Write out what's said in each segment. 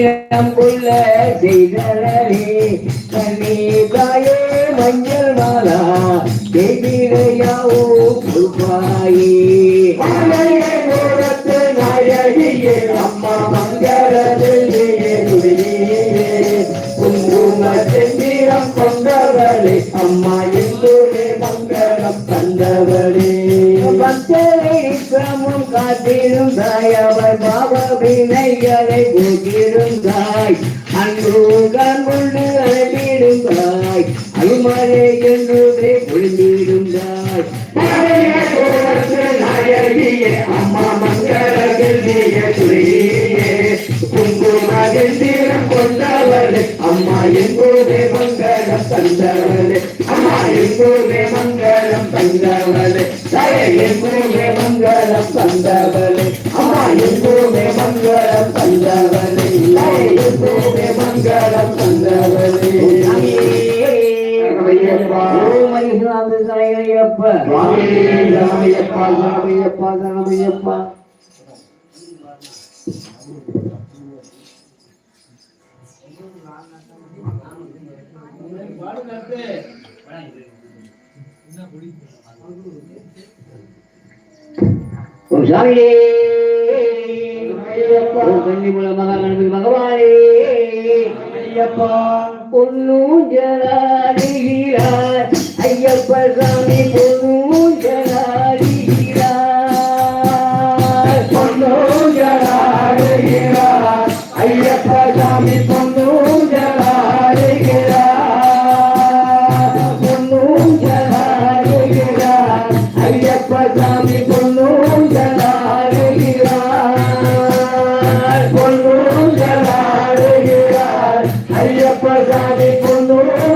செந்திரம் கொள்ள செய்தரே கண்ணீராயே மஞ்சள் மாலா தேவிரையாவோ பொறுப்பாயே நாயகியே அம்மா மங்களே குங்கும செந்திரம் கொண்டவளே அம்மா எந்தோரே மங்களம் தந்தவளே பக்தரை கிரமம் காத்திருந்தாய் அவர் பாவ வினைகளை போட்டிருந்தாய் அன்புடன் கொண்டு அழைப்பிடுந்தாய் அருமறை என்றே பொழிந்திருந்தாய் நாயகியே அம்மா மங்களே குங்குமம் கொண்டவளே அம்மா எங்கோரே மங்களம் தந்தவளே அம்மா எங்கோரே மங்களம் தந்தவளே எங்கோரே மங்களம் தந்தவளே அம்மா எங்கோரே மங்களம் தந்தவளே எங்கோரே மங்களம் தந்தவளே ராமையப்பா ராமையப்பா ராமையப்பா ராமையப்பா பகவானே பொன்னூஞ்சலாடுகிறார் ஐயப்ப சாமி பொன்னூஞ்சலாடுகிறார் பொன்னூஞ்சலாடுகிறார் ஐயப்ப சாமி பொன்னூஞ்சலாடுகிறார் பொன்னூஞ்சலாடுகிறார் ஐயப்ப சாமி பொன்னூஞ்சலாடுகிறார் பொன்னூஞ்சலாடுகிறார் ஐயப்ப சாமி பொன்னூஞ்சலாடுகிறார்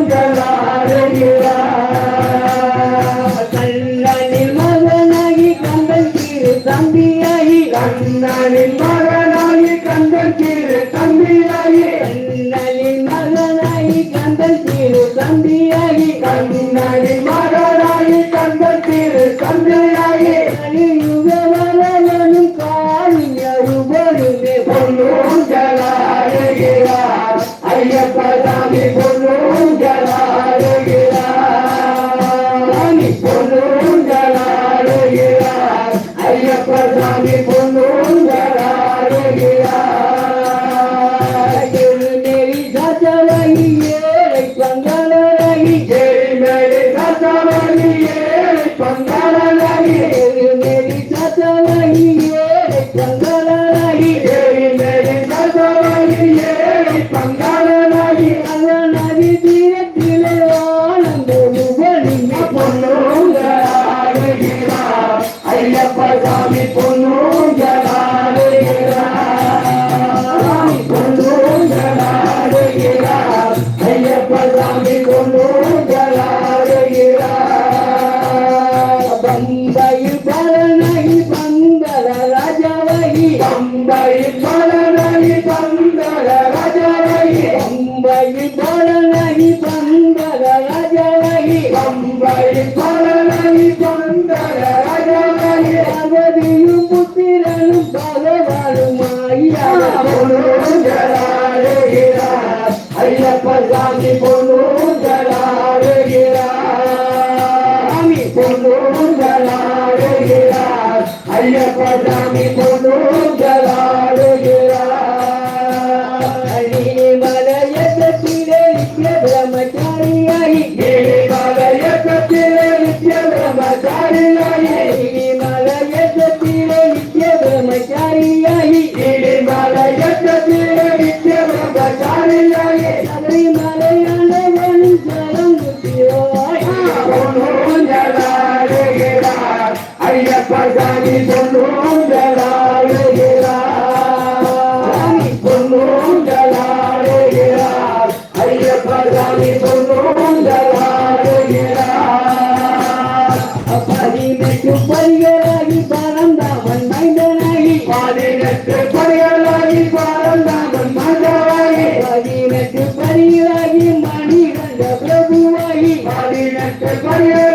கண்ணனின் மகனாகி கந்தன் திரு தம்பியாகி கண்ணனின் மகனாகி கந்தன் திரு தம்பியாகி கண்ணனின் மகனாகி கந்தன் திரு தம்பியாகி கண்ணனின் மகனாகி கந்தன் திரு தம்பியாகி கலியுகவரனும் காளியருவருமே பொன்னூஞ்சலாடுகிறார் ஐயப்ப சாமி பொன்னூஞ்சலாடுகிறார் பொன்னூஞ்சலாடுகிறார் ஐயப்ப சாமி பொன்னூஞ்சலாடுகிறார் நெறி சச்சவகி ஏழை பங்களரகி நெறி சச்சவகி ஏழை பங்களரகி நெறி சச்சவகி ஏழை பங்களரகி நெறி சச்சவகி ஏழை பங்களரகி நதி தீரத்திலே ஆனந்த முகலிங்க பொன்னூஞ்சலாடுகிறார் ஐயப்ப சாமி பொன்னூஞ்சலாடுகிறார் பொன்னூஞ்சலாடுகிறார் ஐயப்ப சாமி பொன்னூஞ்சலாடுகிறார் பம்பையில் பலனகி பந்தல ராஜாவகி பம்பையில் பலனகி பந்தல ராஜாவகி பம்பையில் பலனகி பந்தல ராஜாவகி பம்பையில் பலனகி பந்தல ராஜாவகி அவதியும் புத்திரனும் பகவானுமாயியா பொன்னூஞ்சலாடுகிறார் ஐயப்ப சாமி பொன்னூஞ்சலாடுகிறார் பொன்னூஞ்சலாடுகிறார் ஐயப்ப சாமி பொன்னூஞ்சலாடுகிறார் மலையத்திலே நித்ய பிரம்மச்சாரியாகி மலையத்திலே நித்ய பிரம்மச்சாரியாகி மலையத்திலே நித்ய பிரம்மச்சாரியாகி மலையத்திலே நித்ய பிரம்மச்சாரியாகி மலையாண்டவனும் சரங்குத்தியோய் பொன்னூஞ்சலாடுகிறார் ஐயப்ப சாமி பொன்னூஞ்சலாடுகிறார் பொன்னூஞ்சலாடுகிறார் ஐயப்ப சாமி பொன்னூஞ்சலாடுகிறார் பதினெட்டு பரிகளாகி பரந்தாமன் மைந்தனாகி பதினெட்டு பரிகளாகி பரந்தாமன் மைந்தனாகி பதினெட்டு பரிகளாகி மணிகண்ட பிரபுவாகி பதினெட்டு பரிகளாகி